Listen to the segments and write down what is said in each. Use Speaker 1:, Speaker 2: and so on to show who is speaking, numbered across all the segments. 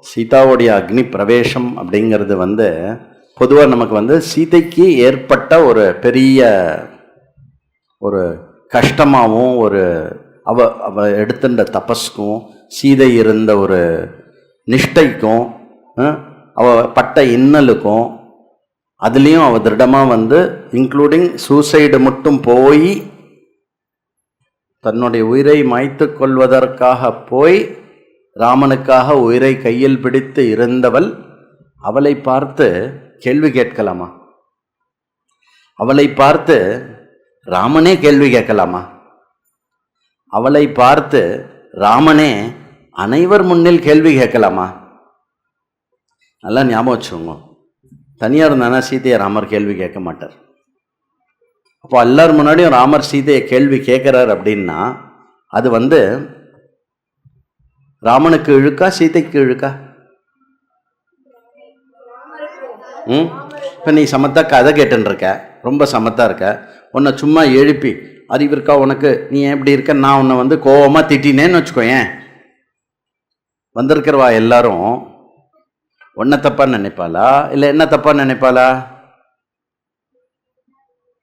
Speaker 1: சீதாவுடைய அக்னி பிரவேசம் அப்படிங்கிறது பொதுவாக நமக்கு சீதைக்கு ஏற்பட்ட ஒரு பெரிய ஒரு கஷ்டமாகவும் அவ எடுத்துட்ட தபஸ்க்கும் சீதை இருந்த ஒரு நிஷ்டைக்கும் அவ பட்ட இன்னலுக்கும் அதுலேயும் அவ திருடமாக இன்க்ளூடிங் சூசைடு மட்டும் போய் தன்னுடைய உயிரை மாய்த்து கொள்வதற்காக போய் ராமனுக்காக உயிரை கையில் பிடித்து இருந்தவள் அவளை பார்த்து கேள்வி கேட்கலாமா? அவளை பார்த்து ராமனே கேள்வி கேட்கலாமா? அவளை பார்த்து ராமனே அனைவர் முன்னில் கேள்வி கேட்கலாமா? நல்லா ஞாபகம் வச்சுக்கோங்க. தனியாக இருந்தானா சீதையை ராமர் கேள்வி கேட்க மாட்டார். அப்போ எல்லார் முன்னாடியும் ராமர் சீதையை கேள்வி கேட்குறார் அப்படின்னா அது ராமனுக்கு இழுக்கா சீதைக்கு இழுக்கா? இப்போ நீ சமத்தா கதை கேட்டுன்னு இருக்க, ரொம்ப சமத்தா இருக்க, உன்னை சும்மா எழுப்பி அறிவு இருக்கா உனக்கு, நீ ஏன் இப்படி இருக்க, நான் உன்னை கோவமாக திட்டினேன்னு வச்சுக்கோயேன், வந்திருக்கிறவா எல்லாரும் உன்னை தப்பா நினைப்பாளா இல்லை என்ன தப்பா நினைப்பாளா?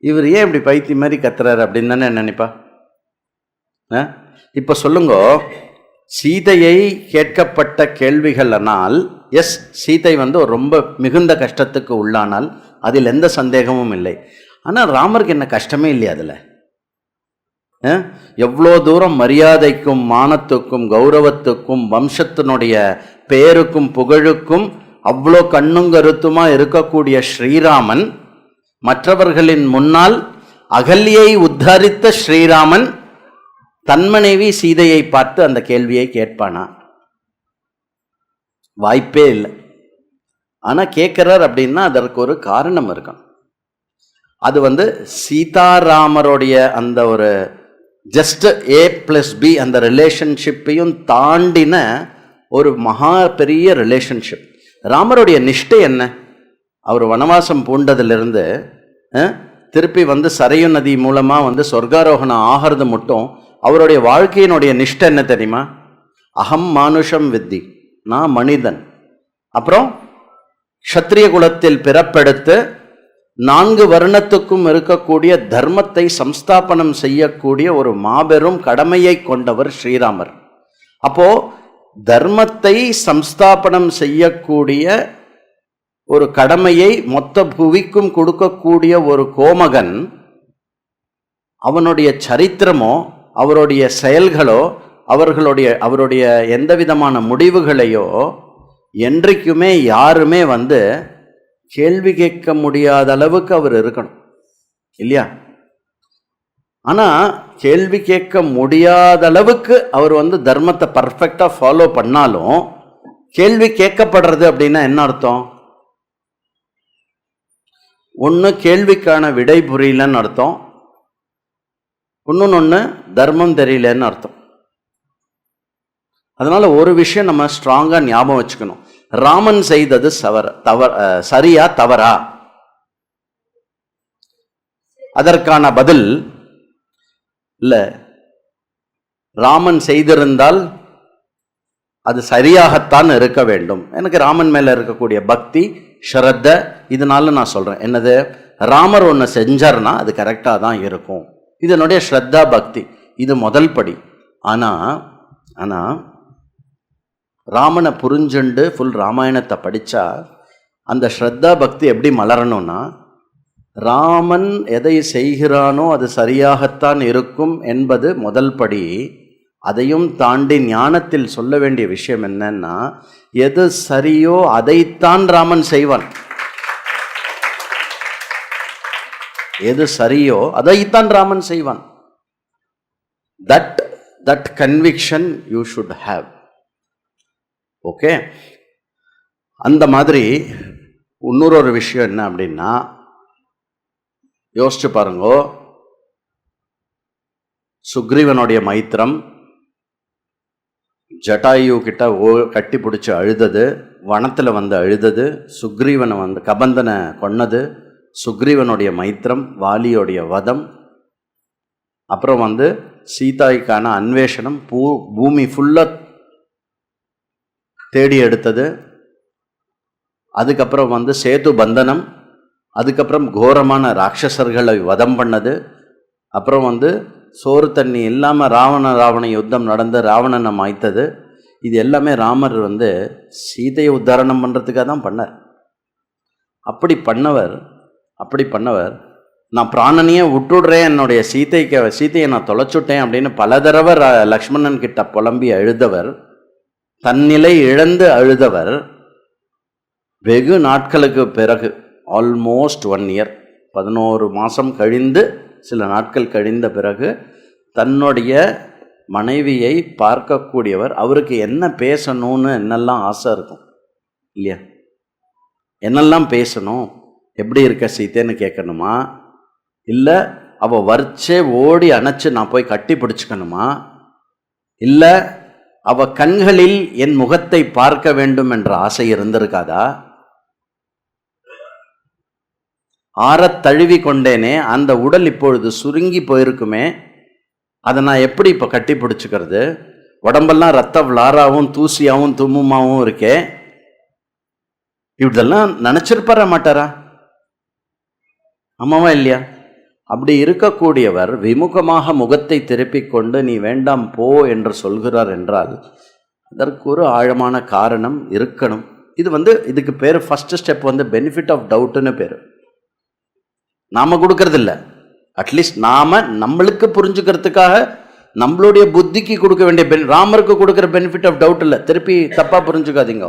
Speaker 1: இவர் ஏன் இப்படி பைத்திய மாதிரி கத்துறாரு அப்படின்னு தானே நினைப்பா. இப்போ சொல்லுங்க, சீதையை கேட்கப்பட்ட கேள்விகள்னால் எஸ், சீதை ஒரு ரொம்ப மிகுந்த கஷ்டத்துக்கு உள்ளானால் அதில் எந்த சந்தேகமும் இல்லை. ஆனால் ராமருக்கு என்ன கஷ்டமே இல்லையா? அதில் எவ்வளோ தூரம் மரியாதைக்கும் மானத்துக்கும் கௌரவத்துக்கும் வம்சத்தினுடைய பேருக்கும் புகழுக்கும் அவ்வளோ கண்ணும் கருத்துமா இருக்கக்கூடிய ஸ்ரீராமன் மற்றவர்களின் முன்னால் அகல்யை உத்தரித்த ஸ்ரீராமன் தன் மனைவி சீதையை பார்த்து அந்த கேள்வியை கேட்பானா? வாய்ப்பே இல்லை. ஆனால் கேட்குறார் அப்படின்னா அதற்கு ஒரு காரணம் இருக்கும். அது சீதாராமருடைய அந்த ஒரு ஜஸ்ட் A+B அந்த ரிலேஷன்ஷிப்பையும் தாண்டின ஒரு மகா பெரிய ரிலேஷன்ஷிப். ராமருடைய நிஷ்டை என்ன? அவர் வனவாசம் பூண்டதிலிருந்து திருப்பி சரையு நதி மூலமாக சொர்க்காரோகணம் ஆகிறது மட்டும் அவருடைய வாழ்க்கையினுடைய நிஷ்டை என்ன தெரியுமா? அகம் மானுஷம் வித்தி, நான் மனிதன். அப்புறம் க்ஷத்ரிய குலத்தில் பிறப்பெடுத்து 4 வருணத்துக்கும் இருக்கக்கூடிய தர்மத்தை சம்ஸ்தாபனம் செய்யக்கூடிய ஒரு மாபெரும் கடமையை கொண்டவர் ஸ்ரீராமர். அப்போ தர்மத்தை சம்ஸ்தாபனம் செய்யக்கூடிய ஒரு கடமையை மொத்த புவிக்கும் கொடுக்கக்கூடிய ஒரு கோமகன், அவனுடைய சரித்திரமோ அவருடைய செயல்களோ அவருடைய எந்த விதமான முடிவுகளையோ என்றைக்குமே யாருமே கேள்வி கேட்க முடியாத அளவுக்கு அவர் இருக்கணும் இல்லையா? ஆனால் கேள்வி கேட்க முடியாத அளவுக்கு அவர் தர்மத்தை பர்ஃபெக்டாக ஃபாலோ பண்ணாலும் கேள்வி கேட்கப்படுறது அப்படின்னா என்ன அர்த்தம்? ஒன்று கேள்விக்கான விடை புரியலன்னு அர்த்தம், இன்னொன்று தர்மம் தெரியலன்னு அர்த்தம். அதனால ஒரு விஷயம் நம்ம ஸ்ட்ராங்காக ஞாபகம் வச்சுக்கணும். ராமன் செய்தது சரியா தவறா? அதற்கான பதில் இல்லை. ராமன் செய்திருந்தால் அது சரியாகத்தான் இருக்க வேண்டும். எனக்கு ராமன் மேல இருக்கக்கூடிய பக்தி ஸ்ரத்த, இதனால நான் சொல்றேன் என்னது, ராமர் ஒன்று செஞ்சார்னா அது கரெக்டாக தான் இருக்கும். இதனுடைய ஸ்ரத்தா பக்தி, இது முதல் படி. ஆனால் ராமனை புரிஞ்சுண்டு ஃபுல் ராமாயணத்தை படித்தா அந்த ஸ்ரத்தா பக்தி எப்படி மலரணும்னா, ராமன் எதை செய்கிறானோ அது சரியாகத்தான் இருக்கும் என்பது முதல் படி. அதையும் தாண்டி ஞானத்தில் சொல்ல வேண்டிய விஷயம் என்னன்னா, எது சரியோ அதைத்தான் ராமன் செய்வான். எது சரியோ அதைத்தான் ராமன் செய்வான். That conviction you should have. Okay, அந்த மாதிரி இன்னொரு விஷயம் என்ன அப்படின்னா, யோசிச்சு பாருங்க, சுக்ரீவனுடைய மைத்திரம் ஜட்டாயு கிட்ட கட்டி பிடிச்சி அழுதது, வனத்தில் அழுதது, சுக்ரீவனை கபந்தனை கொன்னது, சுக்ரீவனுடைய மைத்திரம், வாலியோடைய வதம், அப்புறம் சீதாய்க்கான அன்வேஷனம், பூமி ஃபுல்லாக தேடி எடுத்தது, அதுக்கப்புறம் வந்து சேது பந்தனம், அதுக்கப்புறம் கோரமான ராட்சசர்களை வதம் பண்ணது, அப்புறம் வந்து சோறு தண்ணி இல்லாமல் ராவண யுத்தம் நடந்து ராவணனை மாய்த்தது. இது எல்லாமே ராமர் வந்து சீதையை உத்தாரணம் பண்ணுறதுக்காக தான் பண்ணார். அப்படி பண்ணவர் நான் பிராணனையே விட்டுடுறேன், என்னுடைய சீதையை நான் தொலைச்சுட்டேன் அப்படின்னு பல தடவை லக்ஷ்மணன் கிட்ட புலம்பி அழுதவர், தன்னிலை இழந்து அழுதவர், வெகு நாட்களுக்கு பிறகு ஆல்மோஸ்ட் 1 year 11 மாதம் கழிந்து சில நாட்கள் கழிந்த பிறகு தன்னுடைய மனைவியை பார்க்கக்கூடியவர், அவருக்கு என்ன பேசணும்னு என்னெல்லாம் ஆசை இருக்கும் இல்லையா? என்னெல்லாம் பேசணும், எப்படி இருக்க சீத்தைன்னு கேட்கணுமா, இல்லை அவள் வரிச்சே ஓடி அணைச்சு நான் போய் கட்டி பிடிச்சிக்கணுமா, இல்லை அவள் கண்களில் என் முகத்தை பார்க்க வேண்டும் என்ற ஆசை இருந்திருக்காதா? ஆறத் தழுவி கொண்டேனே, அந்த உடல் இப்பொழுது சுருங்கி போயிருக்குமே, அதை நான் எப்படி இப்போ கட்டி பிடிச்சிக்கிறது? உடம்பெல்லாம் ரத்த விளாராவும் தூசியாகவும் தும்முமாவும் இருக்கே, இப்படிதெல்லாம் நினச்சிருப்பார மாட்டாரா? ஆமாவா இல்லையா? அப்படி இருக்கக்கூடியவர் விமுகமாக முகத்தை திருப்பிக் கொண்டு நீ வேண்டாம் போ என்று சொல்கிறார் என்றால் அதற்கு ஒரு ஆழமான காரணம் இருக்கணும். இது வந்து இதுக்கு பேர் ஃபர்ஸ்ட் ஸ்டெப் வந்து பெனிஃபிட் ஆஃப் டவுட்னு பேர். நாம் கொடுக்கறது இல்லை, அட்லீஸ்ட் நாம் நம்மளுக்கு புரிஞ்சுக்கிறதுக்காக நம்மளுடைய புத்திக்கு கொடுக்க வேண்டிய ராமருக்கு கொடுக்குற பெனிஃபிட் ஆஃப் டவுட் இல்லை, திருப்பி தப்பாக புரிஞ்சுக்காதீங்க.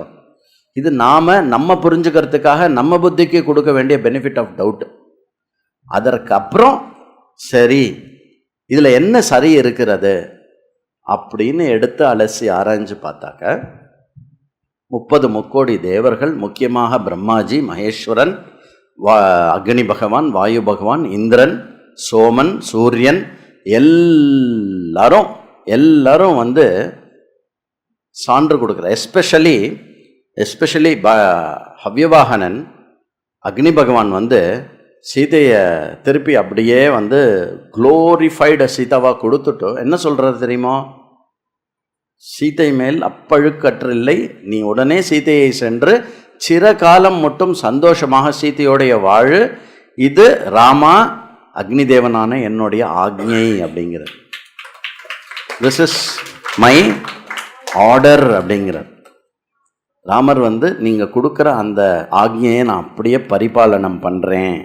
Speaker 1: இது நம்ம புரிஞ்சுக்கிறதுக்காக நம்ம புத்திக்கு கொடுக்க வேண்டிய பெனிஃபிட் ஆஃப் டவுட். அதற்கப்புறம் சரி இதில் என்ன சரி இருக்கிறது அப்படின்னு எடுத்து அலசி ஆராய்ஞ்சு பார்த்தாக்க 30 முக்கோடி தேவர்கள், முக்கியமாக பிரம்மாஜி, மகேஸ்வரன், அக்னி பகவான், வாயு பகவான், இந்திரன், சோமன், சூரியன் எல்லாரும் வந்து சான்று கொடுக்குற. எஸ்பெஷலி ஹவ்யவாகனன் அக்னி பகவான் வந்து சீதையை திருப்பி அப்படியே வந்து குளோரிஃபைடு சீதாவாக கொடுத்துட்டு என்ன சொல்கிறது தெரியுமா? சீதை மேல் அப்பழுக்கற்றில்லை, நீ உடனே சீதையை சென்று சிறகாலம் மட்டும் சந்தோஷமாக சீதையோடைய வாழு, இது ராமா அக்னி தேவனான என்னுடைய ஆக்ஞை அப்படிங்கிறது. திஸ் இஸ் மை ஆர்டர் அப்படிங்கிறார். ராமர் வந்து நீங்கள் கொடுக்குற அந்த ஆக்ஞையை நான் அப்படியே பரிபாலனம் பண்ணுறேன்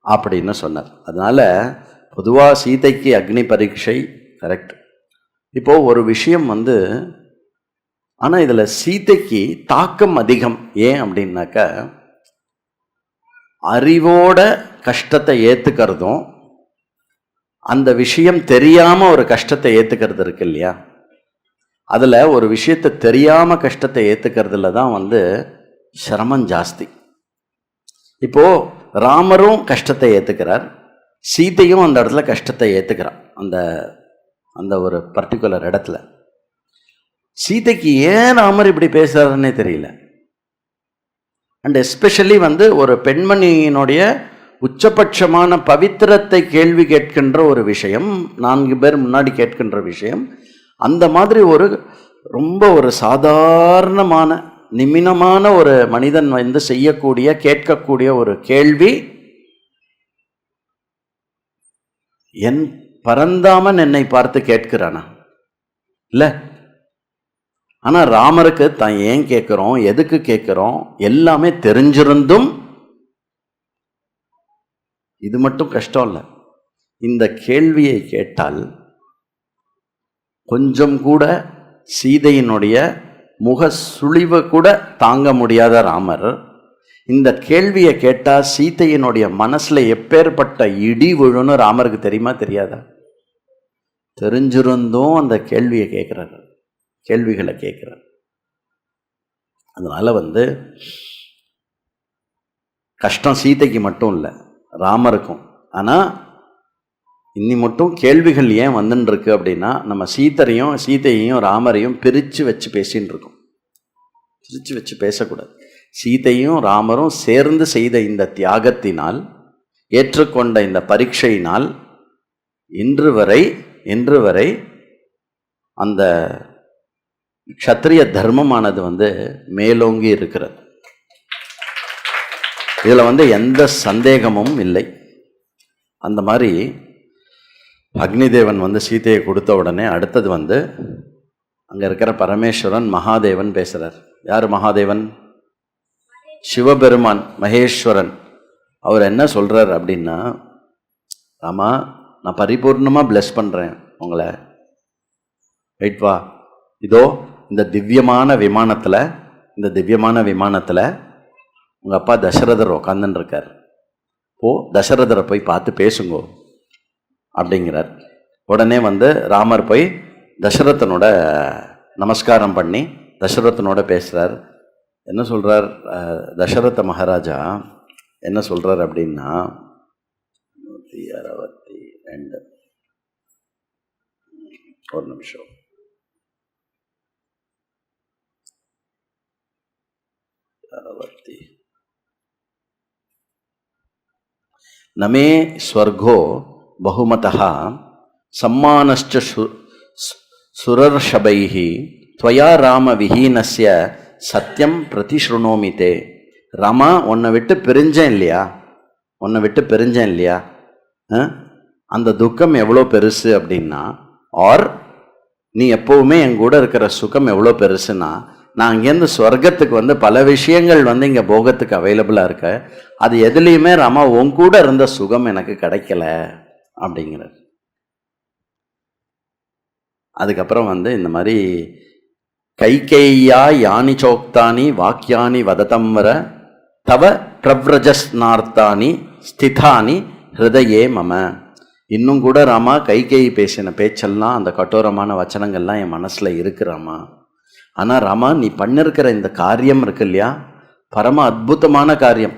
Speaker 1: அப்படின்னு சொன்னார். அதனால் பொதுவாக சீதைக்கு அக்னி பரீட்சை கரெக்ட். இப்போது ஒரு விஷயம் வந்து, ஆனால் இதில் சீதைக்கு தாக்கம் அதிகம். ஏன் அப்படின்னாக்கா, அறிவோட கஷ்டத்தை ஏற்றுக்கிறதும் அந்த விஷயம் தெரியாமல் ஒரு கஷ்டத்தை ஏற்றுக்கிறது இருக்கு இல்லையா? அதில் ஒரு விஷயத்தை தெரியாமல் கஷ்டத்தை ஏற்றுக்கிறதுல தான் வந்து சிரமம் ஜாஸ்தி. இப்போது ராமரும் கஷ்டத்தை ஏற்றுக்கிறார், சீதையும் அந்த இடத்துல கஷ்டத்தை ஏற்றுக்கிறார். அந்த ஒரு பர்டிகுலர் இடத்துல சீதைக்கு ஏன் ராமர் இப்படி பேசுறாருன்னே தெரியல. அண்ட் எஸ்பெஷலி வந்து ஒரு பெண்மணியினுடைய உச்சபட்சமான பவித்திரத்தை கேள்வி கேட்கின்ற ஒரு விஷயம், 4 பேர் முன்னாடி கேட்கின்ற விஷயம், அந்த மாதிரி ஒரு ரொம்ப ஒரு சாதாரணமான நிமினமான ஒரு மனிதன் வந்து செய்யக்கூடிய கேட்கக்கூடிய ஒரு கேள்வி, என் பரந்தாமன் என்னை பார்த்து கேட்கிறானா இல்லை? ஆனால் ராமருக்கு தான் ஏன் கேட்குறோம், எதுக்கு கேட்குறோம் எல்லாமே தெரிஞ்சிருந்தும் இது மட்டும் கஷ்டம் இல்லை. இந்த கேள்வியை கேட்டால் கொஞ்சம் கூட சீதையினுடைய முக சுழிவு கூட தாங்க முடியாத ராமர் இந்த கேள்வியை கேட்டால் சீதையினுடைய மனசில் எப்பேற்பட்ட இடி விழுன்னு ராமருக்கு தெரியுமா தெரியாதா? தெரிஞ்சிருந்தும் அந்த கேள்வியை கேட்குறாரு, கேள்விகளை கேட்குறார். அதனால் வந்து கஷ்டம் சீதைக்கு மட்டும் இல்லை, ராமருக்கும். ஆனால் இன்னி மட்டும் கேள்விகள் ஏன் வந்துன்னு அப்படின்னா, நம்ம சீதையையும் ராமரையும் பிரித்து வச்சு பேசின்னு இருக்கோம். பிரித்து வச்சு பேசக்கூடாது. சீதையும் ராமரும் சேர்ந்து செய்த இந்த தியாகத்தினால், ஏற்றுக்கொண்ட இந்த பரீட்சையினால் இன்று வரை அந்த க்ஷத்ரிய தர்மமானது வந்து மேலோங்கி இருக்கிறது. இதில் வந்து எந்த சந்தேகமும் இல்லை. அந்த மாதிரி அக்னிதேவன் வந்து சீதையை கொடுத்த உடனே அடுத்தது வந்து அங்கே இருக்கிற பரமேஸ்வரன் மகாதேவன் பேசுகிறார். யார் மகாதேவன்? சிவபெருமான், மகேஸ்வரன். அவர் என்ன சொல்கிறார் அப்படின்னா, ராமா, நான் பரிபூர்ணமாக பிளஸ் பண்ணுறேன் உங்களை. ரைட் வா, இதோ இந்த திவ்யமான விமானத்தில் உங்கள் அப்பா தசரதர் உக்காந்துன்னு இருக்கார். தசரதரை போய் பார்த்து பேசுங்கோ அப்படிங்கிறார். உடனே வந்து ராமர் போய் தசரதனோட நமஸ்காரம் பண்ணி தசரதனோட பேசுகிறார். என்ன சொல்கிறார் தசரத மகாராஜா? என்ன சொல்கிறார் அப்படின்னா, 162 ஒரு நிமிஷம். நமே ஸ்வர்கோ பகுமதः சம்மானஸ்ச சுரர்ஷபைஹி त्वया ராம விஹீனஸ்ய சத்தியம் பிரதிஷ்ருணோமி தே. ராமா, உன்னை விட்டு பிரிஞ்சேன் இல்லையா, அந்த துக்கம் எவ்வளோ பெருசு அப்படின்னா, ஆர் நீ எப்போவுமே என் கூட இருக்கிற சுகம் எவ்வளோ பெருசுன்னா, நான் இங்கேருந்து ஸ்வர்க்கத்துக்கு வந்து பல விஷயங்கள் வந்து இங்கே போகத்துக்கு அவைலபிளாக இருக்க, அது எதுலேயுமே ராமா உன் கூட இருந்த சுகம் எனக்கு கிடைக்கல அப்படிங்கிறார். அதுக்கப்புறம் வந்து இந்த மாதிரி கைகேயா யானி சோக்தானி வாக்கியானி வததம்வர தவ பிரவ்ரஜஸ்நார்த்தானி ஸ்திதானி ஹிருதயே மம. இன்னும் கூட ராமா, கைகேயி பேசின பேச்செல்லாம், அந்த கட்டோரமான வச்சனங்கள்லாம் என் மனசில் இருக்கு ராமா. ஆனால் ராமா, நீ பண்ணிருக்கிற இந்த காரியம் இருக்கு இல்லையா, பரம அற்புதமான காரியம்.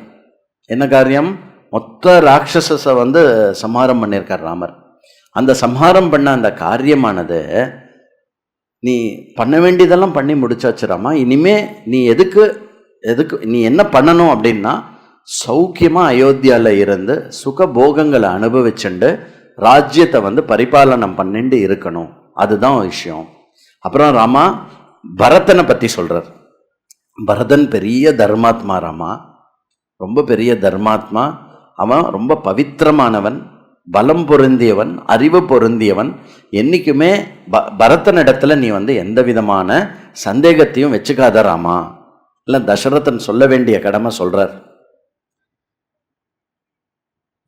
Speaker 1: என்ன காரியம்? மொத்த ராட்சசஸை வந்து சம்ஹாரம் பண்ணியிருக்கார் ராமர். அந்த சம்ஹாரம் பண்ண அந்த காரியமானது நீ பண்ண வேண்டியதெல்லாம் பண்ணி முடிச்சாச்சு ராமா. இனிமே நீ எதுக்கு நீ என்ன பண்ணணும் அப்படின்னா, சௌக்கியமாக அயோத்தியாவில் இருந்து சுகபோகங்களை அனுபவிச்சுண்டு ராஜ்யத்தை வந்து பரிபாலனம் பண்ணிட்டு இருக்கணும். அதுதான் விஷயம். அப்புறம் ராமா, பரதனை பற்றி சொல்கிறார். பரதன் பெரிய தர்மாத்மா ராமா, ரொம்ப பெரிய தர்மாத்மா. அவன் ரொம்ப பவித்திரமானவன், பலம் பொருந்தியவன், அறிவு பொருந்தியவன். என்றைக்குமே பரதனிடத்துல நீ வந்து எந்த விதமான சந்தேகத்தையும் வச்சுக்காத ராமா. இல்லை, தசரதன் சொல்ல வேண்டிய கடமை சொல்றார்.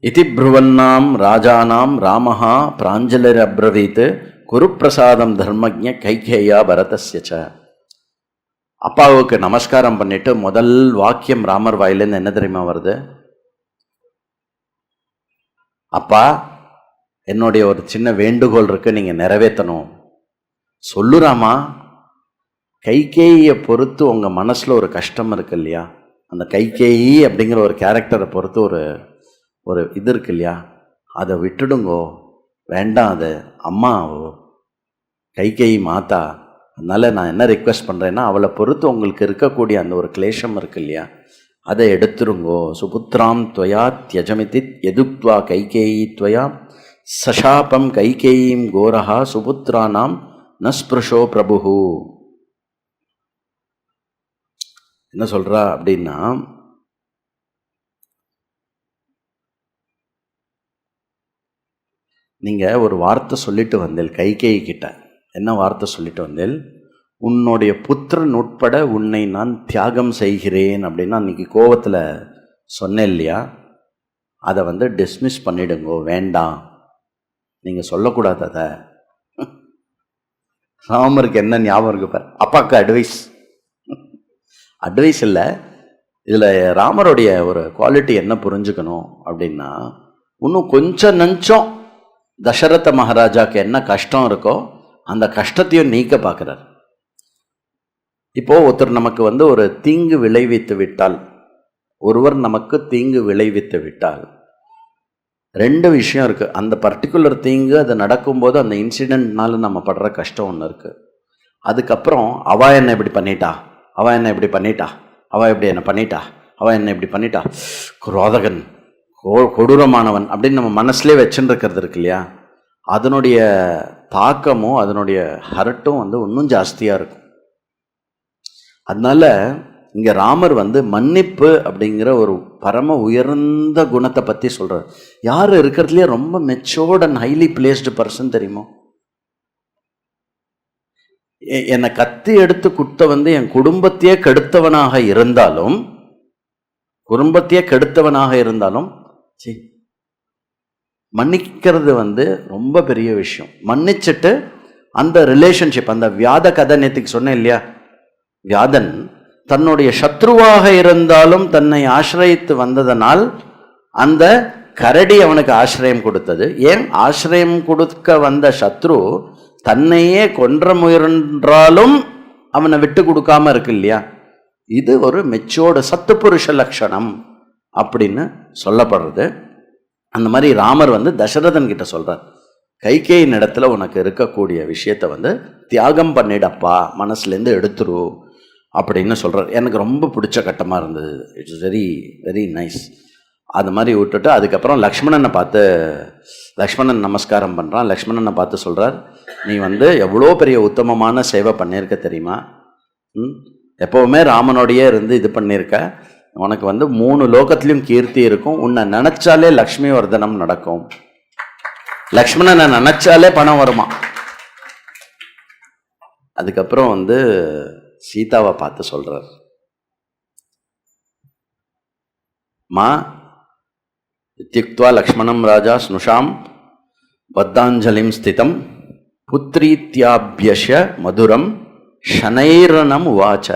Speaker 1: இதி ப்ருவன்னாம் ராஜானாம் ராமஹா பிராஞ்சலிர் அப்ரவீத் குருப்பிரசாதம் தர்மஜ்ஞ கைகேயா பரதஸ்யச்ச. அப்பாவுக்கு நமஸ்காரம் பண்ணிட்டு முதல் வாக்கியம் ராமர் வாயிலேருந்து என்ன தெரியுமா வருது? அப்பா, என்னுடைய ஒரு சின்ன வேண்டுகோள் இருக்கு, நீங்க நிறைவேற்றணும். சொல்லுறாமா. கைகேயியை பொறுத்து உங்க மனசுல ஒரு கஷ்டம் இருக்கு இல்லையா, அந்த கைகேயி அப்படிங்கிற ஒரு கேரக்டரை பொறுத்து ஒரு இது இருக்கு இல்லையா, அதை விட்டுடுங்கோ, வேண்டாம். அது அம்மாவோ கைகேயி மாதா. அதனால நான் என்ன ரிக்வெஸ்ட் பண்ணுறேன்னா, அவளை பொறுத்து உங்களுக்கு இருக்கக்கூடிய அந்த ஒரு கிளேஷம் இருக்கு இல்லையா, அதை எடுத்துருங்கோ. சுபுத்திராம் துவயா தியஜமிதி எதுக்வா கைகேயி துவயா சசாபம் கைகேயீம் கோரஹா சுபுத்திரானாம் நஸ்பிருஷோ பிரபு. என்ன சொல்றா அப்படின்னா, நீங்கள் ஒரு வார்த்தை சொல்லிட்டு வந்தேன் கைகேயி கிட்ட. என்ன வார்த்தை சொல்லிட்டு வந்தேன்? உன்னுடைய புத்திரன் உட்பட உன்னை நான் தியாகம் செய்கிறேன் அப்படின்னா அன்றைக்கி கோபத்தில் சொன்னேன் இல்லையா, அதை வந்து டிஸ்மிஸ் பண்ணிடுங்கோ, வேண்டாம், நீங்கள் சொல்லக்கூடாது. அதை ராமருக்கு என்ன ஞாபகம் இருக்கு பார், அப்பாவுக்கு அட்வைஸ் இல்லை. இதில் ராமருடைய ஒரு குவாலிட்டி என்ன புரிஞ்சுக்கணும் அப்படின்னா, இன்னும் கொஞ்சம் நஞ்சம் தசரத மகாராஜாவுக்கு என்ன கஷ்டம் இருக்கோ அந்த கஷ்டத்தையும் நீக்க பார்க்குறார். இப்போ ஒருத்தர் நமக்கு வந்து ஒரு தீங்கு விளைவித்து விட்டால், ஒருவர் நமக்கு தீங்கு விளைவித்து விட்டால் ரெண்டு விஷயம் இருக்குது. அந்த பர்டிகுலர் தீங்கு அது நடக்கும்போது அந்த இன்சிடென்ட்னால நம்ம படுற கஷ்டம் ஒன்று இருக்குது. அதுக்கப்புறம் அவ என்ன இப்படி பண்ணிட்டா, அவள் என்ன இப்படி பண்ணிட்டா, அவள் எப்படி என்ன பண்ணிட்டா, அவள் என்ன இப்படி பண்ணிட்டா, குரோதகன், கொடூரமானவன் அப்படின்னு நம்ம மனசுலேயே வச்சுன்னு இருக்கிறது இருக்கு இல்லையா, அதனுடைய தாக்கமும் அதனுடைய ஹர்ட்டும் வந்து இன்னும் ஜாஸ்தியாக இருக்கும். அதனால இங்க ராமர் வந்து மன்னிப்பு அப்படிங்கிற ஒரு பரம உயர்ந்த குணத்தை பத்தி சொல்றார். யார் இருக்கிறதுலயே ரொம்ப matured and highly placed person தெரியுமோ? என்னை கத்தி எடுத்து குத்த வந்து என் குடும்பத்தையே கெடுத்தவனாக இருந்தாலும் மன்னிக்கிறது வந்து ரொம்ப பெரிய விஷயம். மன்னிச்சுட்டு அந்த ரிலேஷன்ஷிப், அந்த வியாத கதை நேற்றுக்கு சொன்னேன் இல்லையா, வியாதன் தன்னுடைய சத்ருவாக இருந்தாலும் தன்னை ஆசிரயித்து வந்ததனால் அந்த கரடி அவனுக்கு ஆசிரியம் கொடுத்தது. ஏன் ஆசிரியம் கொடுக்க வந்த சத்ரு தன்னையே கொன்ற முயன்றாலும் அவனை விட்டு கொடுக்காம இருக்கு இல்லையா? இது ஒரு மெச்சோர்டு சத்துப்புருஷ லட்சணம் அப்படின்னு சொல்லப்படுறது. அந்த மாதிரி ராமர் வந்து தசரதன் கிட்ட சொல்றார், கைகேயின் இடத்துல உனக்கு இருக்கக்கூடிய விஷயத்தை வந்து தியாகம் பண்ணிடப்பா, மனசுலேருந்து எடுத்துரு அப்படின்னு சொல்றார். எனக்கு ரொம்ப பிடிச்ச கட்டமாக இருந்தது. It's very very nice. அது மாதிரி விட்டுட்டு அதுக்கப்புறம் லக்ஷ்மணன் நமஸ்காரம் பண்ணுறான். லக்ஷ்மணனை பார்த்து சொல்கிறார், நீ வந்து எவ்வளோ பெரிய உத்தமமான சேவை பண்ணியிருக்க தெரியுமா? எப்போவுமே ராமனோடையே இருந்து இது பண்ணியிருக்க. உனக்கு வந்து 3 லோகத்துலேயும் கீர்த்தி இருக்கும். உன்னை நினச்சாலே லக்ஷ்மி வர்தனம் நடக்கும். லக்ஷ்மணனை நினச்சாலே பணம் வருமா. அதுக்கப்புறம் வந்து சீதாவை பார்த்து சொல்கிறார், மா இத்யுக்த்வா லக்ஷ்மணம் ராஜா ஸ்னுஷாம் பத்தாஞ்சலிம் ஸ்திதம் புத்ரீத்யாப்யஷ மதுரம் ஷனைரணம் உவாச்ச.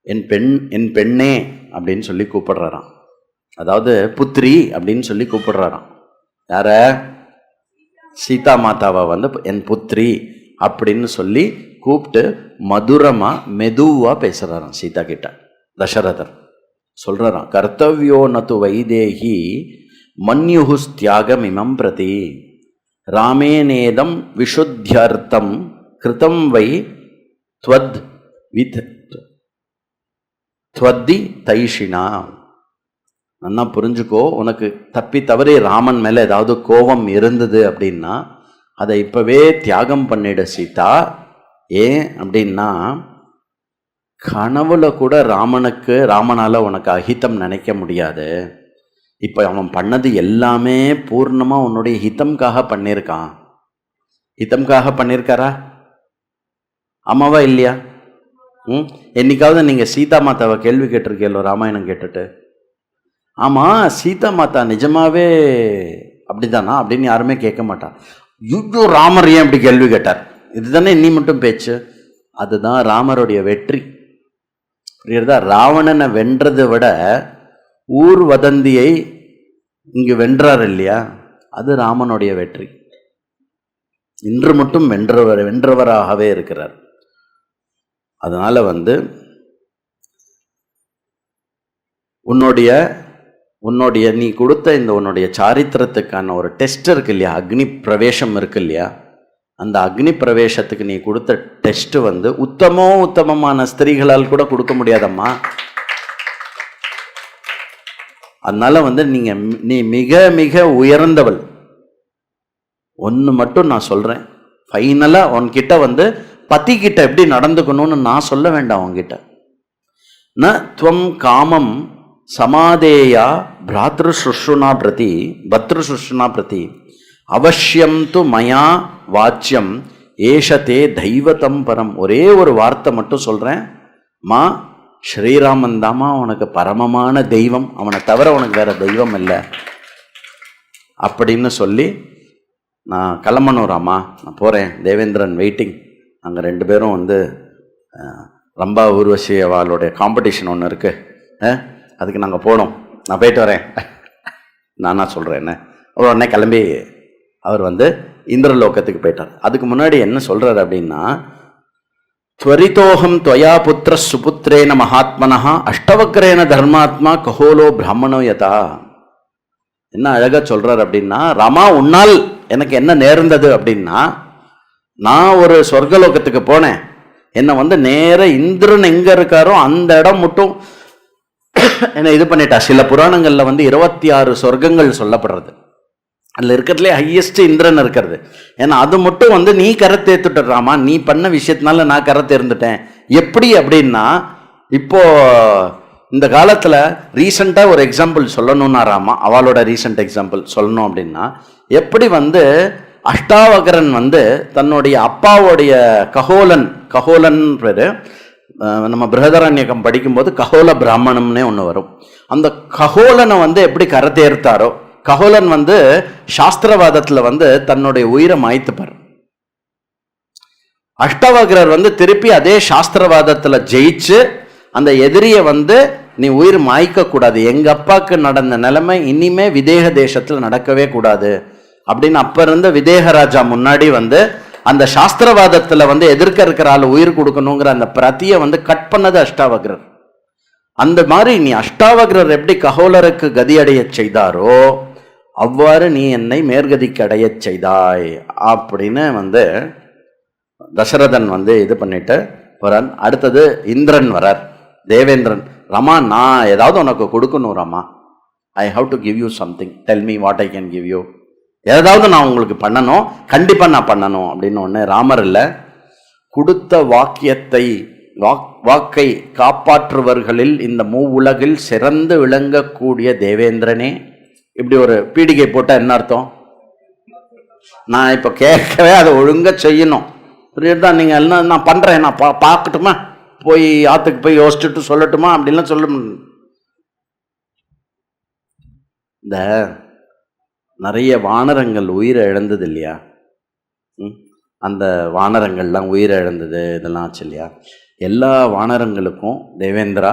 Speaker 1: என் பெண்ணே அப்படின்னு சொல்லி கூப்பிடுறாராம். அதாவது புத்ரி அப்படின்னு சொல்லி கூப்பிடுறாராம். யார? சீதா மாதாவை வந்து என் புத்ரி அப்படின்னு சொல்லி கூப்பிட்டு மதுரமா மெதுவா பேசுறாராம் சீதா கிட்ட. தசரதர் சொல்றாராம், கர்த்தவியோ நது வைதேகி மன்யுஹுஸ்தியாகம் இமம் பிரதி ராமேனேதம் விஷுத்தியர்த்தம் கிருதம் வை த்வத் வித் த்வத்தி தைஷினா. நல்லா புரிஞ்சுக்கோ, உனக்கு தப்பி தவறி ராமன் மேலே ஏதாவது கோபம் இருந்தது அப்படின்னா அதை இப்பவே தியாகம் பண்ணிட சீதா. ஏன் அப்படின்னா கனவுல கூட ராமனால உனக்கு அஹிதம் நினைக்க முடியாது. இப்போ அவன் பண்ணது எல்லாமே பூர்ணமாக உன்னுடைய ஹிதம்காக பண்ணியிருக்கான். ஹிதம்காக பண்ணியிருக்காரா? ஆமாவா இல்லையா? என்னைக்காவது நீங்கள் சீதா மாதாவை கேள்வி கேட்டிருக்கீங்களோ ராமாயணம் கேட்டுட்டு? ஆமாம், சீதா மாதா நிஜமாவே அப்படிதானா அப்படின்னு யாருமே கேட்க மாட்டான். யூ ராமர் ஏன் இப்படி கேள்வி கேட்டார், இதுதானே நீ மட்டும் பேச்சு. அதுதான் ராமருடைய வெற்றி. புரியுறதா? ராவணனை வென்றதை விட ஊர் வதந்தியை இங்கு வென்றார் இல்லையா, அது ராமனுடைய வெற்றி. இன்று மட்டும் வென்றவராகவே இருக்கிறார். அதனால வந்து உன்னுடைய நீ கொடுத்த இந்த உன்னுடைய சாரித்திரத்துக்கான ஒரு டெஸ்ட் இருக்கு இல்லையா, அக்னி பிரவேசம் இருக்கு இல்லையா, அந்த அக்னி பிரவேசத்துக்கு நீ கொடுத்த டெஸ்ட் வந்து உத்தமமான ஸ்திரீகளால் கூட கொடுக்க முடியாதம்மா. அதனால வந்து நீ மிக மிக உயர்ந்தவள். ஒன்று மட்டும் நான் சொல்றேன், ஃபைனலா உன்கிட்ட வந்து பதி கிட்ட எப்படி நடந்துக்கணும்னு நான் சொல்ல வேண்டாம் உன்கிட்ட. ந துவம் காமம் சமாதேயா பிராத்ரு சுஷ்ருணா பிரதி அவசியம் து மயா வாச்சியம் ஏஷதே தெய்வத்தம் பரம். ஒரே ஒரு வார்த்தை மட்டும் சொல்றேன், மா ஸ்ரீராமன் தாமா உனக்கு பரமமான தெய்வம், அவனை தவிர உனக்கு வேற தெய்வம் இல்லை அப்படின்னு சொல்லி நான் கிளம்பணும் ராமா, நான் போகிறேன். தேவேந்திரன் வெயிட்டிங். அங்கே 2 பேரும் வந்து ரம்பா ஊர்வசி அவளுடைய காம்படிஷன் ஒன்று இருக்குது, அதுக்கு நாங்கள் போனோம். நான் போயிட்டு வரேன் நானா சொல்கிறேன் என்ன. அவர் உடனே கிளம்பி அவர் வந்து இந்திரலோகத்துக்கு போயிட்டார். அதுக்கு முன்னாடி என்ன சொல்கிறார் அப்படின்னா, துவரிதோகம் துவயா புத்திர சுபுத்திரேன மகாத்மனா அஷ்டவக்ரேன தர்மாத்மா கஹோலோ பிராமணோ யதா. என்ன அழகா சொல்றார் அப்படின்னா, ராமா உன்னால் எனக்கு என்ன நேர்ந்தது அப்படின்னா, நான் ஒரு சொர்க்கலோகத்துக்கு போனேன். என்னை வந்து நேர இந்திரன் எங்க இருக்காரோ அந்த இடம் மட்டும் என்ன இது பண்ணிட்டா. சில புராணங்கள்ல வந்து 26 சொர்க்கங்கள் சொல்லப்படுறது. அதில் இருக்கிறதுலே ஹையஸ்ட் இந்திரன் இருக்கிறது. ஏன்னா அது மட்டும் வந்து நீ கரை தேர்த்துட்டுறாமா, நீ பண்ண விஷயத்தினால நான் கரை தேர்ந்துட்டேன், எப்படி அப்படின்னா, இப்போ இந்த காலத்தில் ரீசண்டாக ஒரு எக்ஸாம்பிள் சொல்லணும்னா ராமா, அவளோட ரீசெண்ட் எக்ஸாம்பிள் சொல்லணும் அப்படின்னா, எப்படி வந்து அஷ்டாவகரன் வந்து தன்னுடைய அப்பாவுடைய ககோலன் பேர், நம்ம பிருஹதாரண்யகம் படிக்கும்போது ககோல பிராமணம்னே ஒன்று வரும். அந்த ககோலனை வந்து எப்படி கரை தேர்த்தாரோ, ககோலன் வந்து சாஸ்திரவாதத்தில் வந்து தன்னுடைய உயிரை மாய்த்துப்பார். அஷ்டாவகரர் வந்து திருப்பி அதே சாஸ்திரவாதத்தில் ஜெயிச்சு அந்த எதிரியை வந்து நீ உயிர் மாய்க்க கூடாது, எங்க அப்பாவுக்கு நடந்த நிலைமை இனிமே விதேக தேசத்தில் நடக்கவே கூடாது அப்படின்னு அப்ப இருந்த விதேகராஜா முன்னாடி வந்து அந்த சாஸ்திரவாதத்தில் வந்து எதிர்க்க இருக்கிற ஆள் உயிர் கொடுக்கணுங்கிற அந்த பிரதியை வந்து கட் பண்ணது அஷ்டாவகரர். அந்த மாதிரி நீ அஷ்டாவகரர் எப்படி ககோலருக்கு கதி அடைய செய்தாரோ அவ்வாறு நீ என்னை மேற்கதிக்கு அடைய செய்தாய் அப்படின்னு வந்து தசரதன் வந்து இது பண்ணிட்டு வரான். அடுத்தது இந்திரன் வரார், தேவேந்திரன். ரமா, நான் ஏதாவது உனக்கு கொடுக்கணும் Rama, I have to give you something, tell me what I can give you, ஏதாவது நான் உங்களுக்கு பண்ணணும், கண்டிப்பாக நான் பண்ணணும் அப்படின்னு ஒன்று. ராமர் இல்லை, கொடுத்த வாக்கை காப்பாற்றுவர்களில் இந்த மூவுலகில் சிறந்து விளங்கக்கூடிய தேவேந்திரனே. இப்படி ஒரு பீடிகை போட்டால் என்ன அர்த்தம்? நான் இப்போ கேட்கவே அதை ஒழுங்காக செய்யணும், புரியுதா? நீங்கள் எல்லாம் நான் பண்ணுறேன், நான் பார்க்கட்டுமா, போய் ஆற்றுக்கு போய் யோசிச்சுட்டு சொல்லட்டுமா அப்படின்லாம் சொல்ல. இந்த நிறைய வானரங்கள் உயிரை இழந்தது இல்லையா, அந்த வானரங்கள்லாம் உயிரை இழந்தது இதெல்லாம் ஆச்சு இல்லையா. எல்லா வானரங்களுக்கும் தேவேந்திரா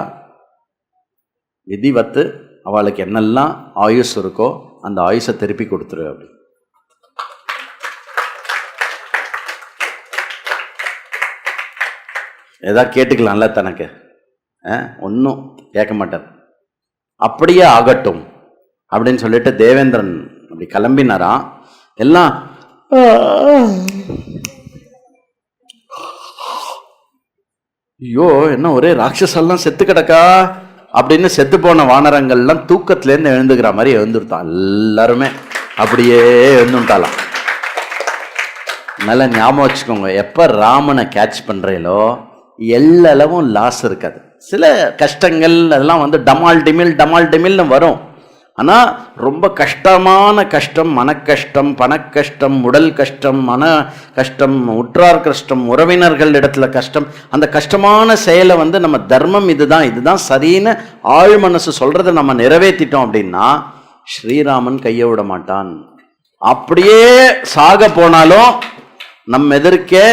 Speaker 1: விதிவத்து அவளுக்கு என்னெல்லாம் ஆயுஸ் இருக்கோ அந்த ஆயுஷை திருப்பி கொடுத்துரு அப்படி. ஏதா கேட்டுக்கலாம்ல தனக்கு, ஒன்றும் கேட்க மாட்டார். அப்படியே ஆகட்டும் அப்படின்னு சொல்லிட்டு தேவேந்திரன் அப்படி கிளம்பினாராம். எல்லாம் ஐயோ என்ன ஒரே ராட்சசெல்லாம் செத்து கிடக்கா அப்படின்னு செத்து போன வானரங்கள்லாம் தூக்கத்துலேருந்து எழுந்துக்கிற மாதிரி எழுந்துருத்தான். எல்லாருமே அப்படியே எழுந்துட்டாலாம். நல்லா ஞாபகம் வச்சுக்கோங்க, எப்போ ராமனை கேட்ச் பண்ணுறீங்களோ எல்லளவும் லாஸ் இருக்காது. சில கஷ்டங்கள் அதெல்லாம் வந்து டமால் டிமில்னு வரும். ஆனால் ரொம்ப கஷ்டமான கஷ்டம், மனக்கஷ்டம், பணக்கஷ்டம், உடல் கஷ்டம், மன கஷ்டம், உற்றார் கஷ்டம், உறவினர்கள் இடத்துல கஷ்டம், அந்த கஷ்டமான செயலை வந்து நம்ம தர்மம் இதுதான் சரின்னு ஆழ் மனசு சொல்கிறத நம்ம நிறைவேற்றிட்டோம் அப்படின்னா ஸ்ரீராமன் கையை விட மாட்டான். அப்படியே சாக போனாலும் நம் எதிர்க்கே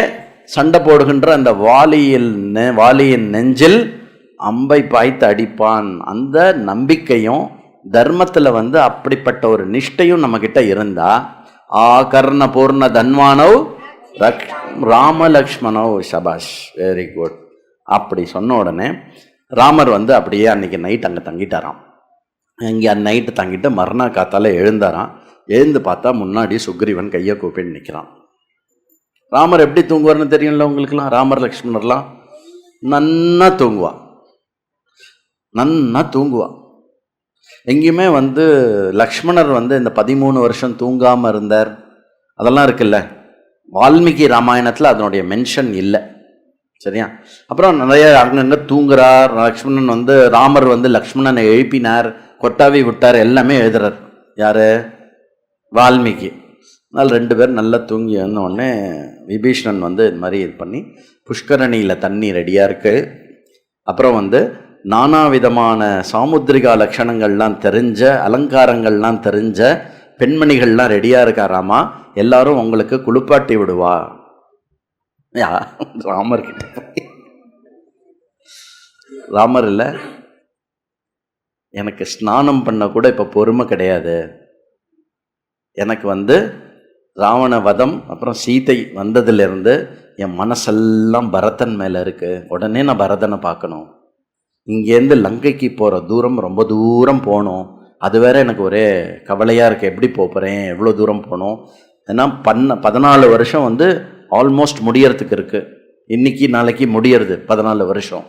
Speaker 1: சண்டை போடுகின்ற அந்த வாலியின் நெஞ்சில் அம்பை பாய்த்து அடிப்பான். அந்த நம்பிக்கையும் தர்மத்தில் வந்து அப்படிப்பட்ட ஒரு நிஷ்டையும் நம்மக்கிட்ட இருந்தா ஆகர்ண பூர்ண தன்வானவ் ராம லக்ஷ்மணவ் சபாஷ், வெரி குட் அப்படி சொன்ன உடனே ராமர் வந்து அப்படியே அன்னைக்கு நைட் அங்கே தங்கிட்டாராம். இங்கே நைட்டு தங்கிட்டு மறுநாள் காத்தால எழுந்தாராம். எழுந்து பார்த்தா முன்னாடி சுக்ரீவன் கையை கூப்பின்னு நிற்கிறான். ராமர் எப்படி தூங்குவார்னு தெரியும்ல உங்களுக்குலாம். ராமர் லக்ஷ்மணர்லாம் நன்னா தூங்குவா. எங்கேயுமே வந்து லக்ஷ்மணர் வந்து இந்த 13 வருஷம் தூங்காமல் இருந்தார் அதெல்லாம் இருக்குல்ல, வால்மீகி ராமாயணத்தில் அதனுடைய மென்ஷன் இல்லை, சரியா? அப்புறம் நிறைய அங்கங்கே தூங்குறார் லக்ஷ்மணன். வந்து ராமர் வந்து லக்ஷ்மணனை எழுப்பினார், கொட்டாவி விட்டார், எல்லாமே எழுதுறார் யார்? வால்மீகி. அதனால் 2 பேர் நல்லா தூங்கி வந்தோடனே விபீஷணன் வந்து இது மாதிரி இது பண்ணி புஷ்கரணியில் தண்ணி ரெடியாக இருக்குது. அப்புறம் வந்து நானா விதமான சாமுத்திரிகா லட்சணங்கள்லாம் தெரிஞ்ச, அலங்காரங்கள்லாம் தெரிஞ்ச பெண்மணிகள்லாம் ரெடியாக இருக்காராமா, எல்லாரும் உங்களுக்கு குளிப்பாட்டி விடுவா. ராமர் இல்லை, எனக்கு ஸ்நானம் பண்ண கூட இப்போ பொறுமை கிடையாது, எனக்கு வந்து ராவண வதம் அப்புறம் சீதை வந்ததுலேருந்து என் மனசெல்லாம் பரதன் மேலே இருக்குது, உடனே நான் பரதனை பார்க்கணும், இங்கேருந்து லங்கைக்கு போகிற தூரம் ரொம்ப தூரம் போகணும், அது வேற எனக்கு ஒரே கவலையாக இருக்குது, எப்படி போகிறேன், எவ்வளோ தூரம் போகணும். ஏன்னா 14 வருஷம் வந்து ஆல்மோஸ்ட் முடியறதுக்கு இருக்குது, இன்னைக்கு நாளைக்கு முடியறது 14 வருஷம்.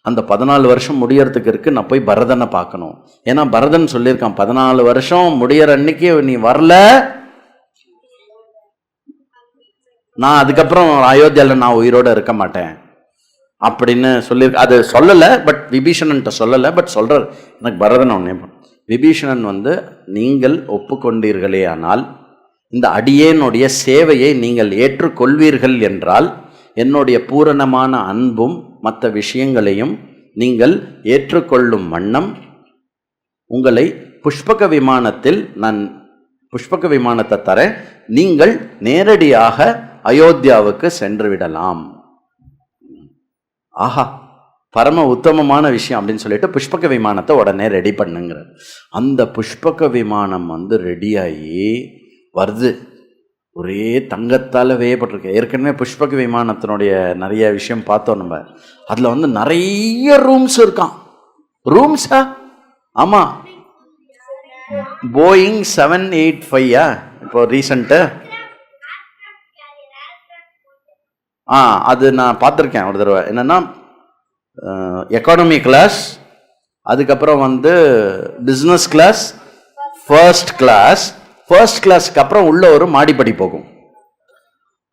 Speaker 1: அந்த 14 வருஷம் முடியறதுக்கு இருக்குது, நான் போய் பரதனை பார்க்கணும். ஏன்னா பரதன் சொல்லியிருக்கான் 14 வருஷம் முடியற அன்னைக்கு நீ வரல, நான் அதுக்கப்புறம் அயோத்தியாவில் நான் உயிரோடு இருக்க மாட்டேன் அப்படின்னு சொல்லியிருக்கு. அது சொல்லலை, பட் விபீஷணன்ட்ட சொல்லலை, பட் சொல்கிறார். எனக்கு பரதன் ஒன்றே விபீஷணன் வந்து நீங்கள் ஒப்புக்கொண்டீர்களே ஆனால் இந்த அடியேனுடைய சேவையை நீங்கள் ஏற்றுக்கொள்வீர்கள் என்றால் என்னுடைய பூரணமான அன்பும் மற்ற விஷயங்களையும் நீங்கள் ஏற்றுக்கொள்ளும் வண்ணம் உங்களை புஷ்பக விமானத்தில் நான் புஷ்பக விமானத்தை தரேன், நீங்கள் நேரடியாக அயோத்தியாவுக்கு சென்று விடலாம். ஆஹா, பரம உத்தமமான விஷயம் அப்படின்னு சொல்லிட்டு புஷ்பக விமானத்தை உடனே ரெடி பண்ணுங்கிற. அந்த புஷ்பக விமானம் வந்து ரெடியாகி வருது. ஒரே தங்கத்தால் வேயப்பட்டிருக்கு. ஏற்கனவே புஷ்பக விமானத்தினுடைய நிறைய விஷயம் பார்த்தோம் நம்ம. அதில் வந்து நிறைய ரூம்ஸ் இருக்கான். ரூம்ஸா? ஆமாம், போயிங் 785 இப்போ ரீசண்ட்டு. அது நான் பார்த்துருக்கேன் ஒரு தடவை. என்னென்னா எக்கானமி கிளாஸ், அதுக்கப்புறம் வந்து business class, first class. First கிளாஸுக்கு அப்புறம் உள்ள ஒரு மாடிப்படி போகும்.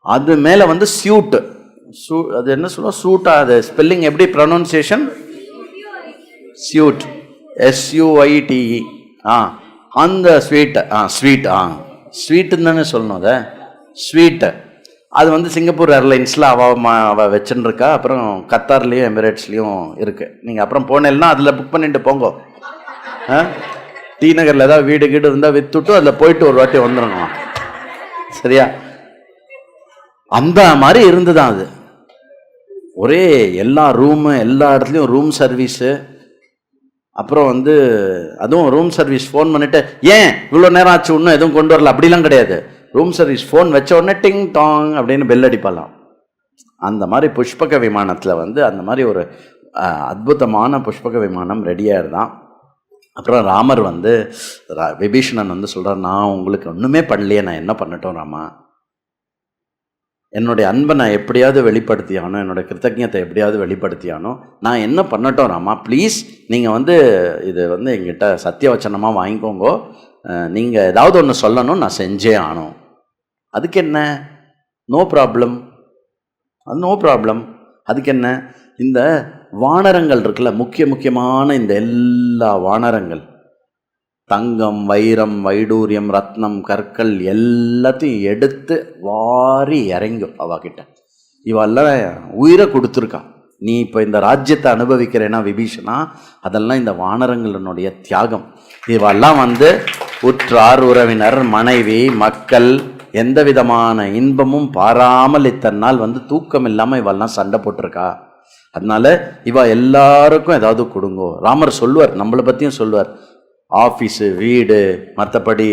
Speaker 1: அது மேலே வந்து ஸ்யூட்டு. அது என்ன சொல்லுவோம், சூட்டா? அது ஸ்பெல்லிங் எப்படி ப்ரொனவுன்சியேஷன்? ஸ்யூட், SUITE. அந்த ஸ்வீட்டு ஸ்வீட்டுன்னு தானே சொல்லணும். அதை ஸ்வீட்டு அது வந்து சிங்கப்பூர் ஏர்லைன்ஸில் அவள் வச்சுன்னு இருக்கா. அப்புறம் கத்தார்லேயும் எமிரேட்ஸ்லேயும் இருக்குது. நீங்கள் அப்புறம் போனேன்னா அதில் புக் பண்ணிட்டு போங்க. டி நகரில் ஏதாவது வீடு கீடு இருந்தால் விற்றுட்டு அதில் போயிட்டு ஒரு வாட்டி வந்துடுங்க. சரியா? அந்த மாதிரி இருந்துதான் அது. ஒரே எல்லா ரூமு, எல்லா இடத்துலையும் ரூம் சர்வீஸு. அப்புறம் வந்து அதுவும் ரூம் சர்வீஸ் ஃபோன் பண்ணிவிட்டு ஏன் இவ்வளோ நேரம் ஆச்சு இன்னும் எதுவும் கொண்டு வரல அப்படிலாம் கிடையாது. ரூம் சர்வீஸ் ஃபோன் வச்ச உடனே டிங் டாங் அப்படின்னு பெல் அடிப்பாலாம். அந்த மாதிரி புஷ்பக விமானத்தில் வந்து அந்த மாதிரி ஒரு அற்புதமான புஷ்பக விமானம் ரெடியாக இருந்தான். அப்புறம் ராமர் வந்து விபீஷணன் வந்து சொல்கிறார், நான் உங்களுக்கு ஒன்றுமே பண்ணலையே, நான் என்ன பண்ணட்டும் ராமா? என்னுடைய அன்பை நான் எப்படியாவது வெளிப்படுத்தியானோ, என்னோடய கிருத்தஜ்ஞத்தை எப்படியாவது வெளிப்படுத்தியானோ, நான் என்ன பண்ணட்டும் ராமா? ப்ளீஸ் நீங்கள் வந்து இது வந்து எங்கிட்ட சத்தியவச்சனமாக வாங்கிக்கோங்கோ. நீங்கள் ஏதாவது ஒன்று சொல்லணும், நான் செஞ்சே ஆனோம். அதுக்கு என்ன? நோ ப்ராப்ளம், அது நோ ப்ராப்ளம். அதுக்கு என்ன? இந்த வானரங்கள் இருக்குல்ல, முக்கியமான இந்த எல்லா வானரங்கள், தங்கம், வைரம், வைடூரியம், ரத்னம், கற்கள் எல்லாத்தையும் எடுத்து வாரி இறங்கும் அவகிட்ட. இவெல்லாம் உயிரை கொடுத்துருக்கா. நீ இப்போ இந்த ராஜ்யத்தை அனுபவிக்கிறேன்னா விபீஷணா, அதெல்லாம் இந்த வானரங்களினுடைய தியாகம். இவெல்லாம் வந்து உற்றார், உறவினர், மனைவி, மக்கள் எந்த விதமான இன்பமும் பாராமல் இத்தனை நாள் வந்து தூக்கம் இல்லாமல் இவெல்லாம் சண்டை போட்டிருக்கா. அதனால இவ எல்லாருக்கும் ஏதாவது கொடுங்கோ. ராமர் சொல்லுவார், நம்மளை பற்றியும் சொல்லுவார். ஆஃபீஸு, வீடு, மற்றபடி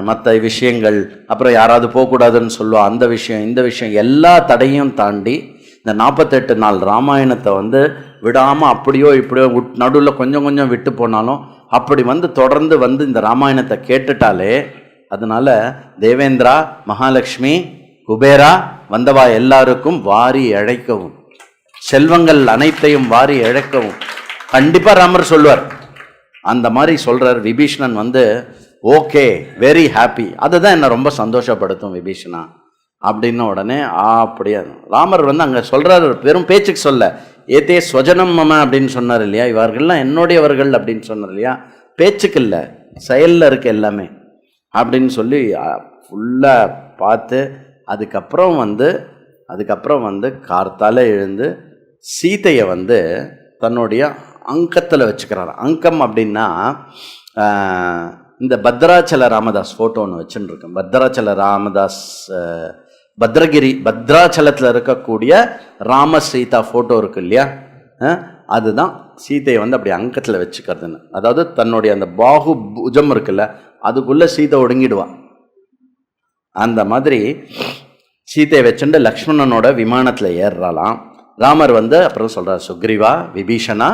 Speaker 1: மற்ற விஷயங்கள், அப்புறம் யாராவது போகக்கூடாதுன்னு சொல்லுவோம், அந்த விஷயம், இந்த விஷயம், எல்லா தடையும் தாண்டி இந்த 48 நாள் ராமாயணத்தை வந்து விடாமல் அப்படியோ இப்படியோ நடுவில் கொஞ்சம் கொஞ்சம் விட்டு போனாலும் அப்படி வந்து தொடர்ந்து வந்து இந்த ராமாயணத்தை கேட்டுட்டாலே, அதனால தேவேந்திரா, மகாலட்சுமி, குபேரா வந்தவா எல்லாருக்கும் வாரி இழைக்கவும், செல்வங்கள் அனைத்தையும் வாரி இழைக்கவும் கண்டிப்பாக ராமர் சொல்வார். அந்த மாதிரி சொல்கிறார். விபீஷணன் வந்து ஓகே, வெரி ஹாப்பி. அதுதான் என்னை ரொம்ப சந்தோஷப்படுத்தும் விபீஷணா அப்படின்ன உடனே அப்படியே ராமர் வந்து அங்கே சொல்கிறார். வெறும் பேச்சுக்கு சொல்ல, ஏதே ஸ்வஜனம் மம அப்படின்னு சொன்னார் இல்லையா, இவர்கள்லாம் என்னுடையவர்கள் அப்படின்னு சொன்னார் இல்லையா, பேச்சுக்கு இல்லை, செயலில் இருக்க எல்லாமே அப்படின்னு சொல்லி ஃபுல்லாக பார்த்து அதுக்கப்புறம் வந்து கார்த்தால எழுந்து சீதையை வந்து தன்னுடைய அங்கத்தில் வச்சுக்கிறார். அங்கம் அப்படின்னா இந்த பத்ராச்சல ராமதாஸ் ஃபோட்டோ ஒன்று வச்சுன்னு இருக்கேன். பத்ராச்சல ராமதாஸ், பத்ராச்சலத்தில் இருக்கக்கூடிய ராம சீதா ஃபோட்டோ இருக்கு இல்லையா, அதுதான் சீதையை வந்து அப்படி அங்கத்தில் வச்சுக்கிறதுன்னு. அதாவது தன்னுடைய அந்த பாகு புஜம் இருக்குல்ல, அதுக்குள்ளே சீதை ஒடுங்கிடுவா. அந்த மாதிரி சீதையை வச்சுட்டு லக்ஷ்மணனோட விமானத்தில் ஏறுறாலாம். ராமர் வந்து அப்புறம் சொல்கிறார், சுக்ரீவா, விபீஷணா,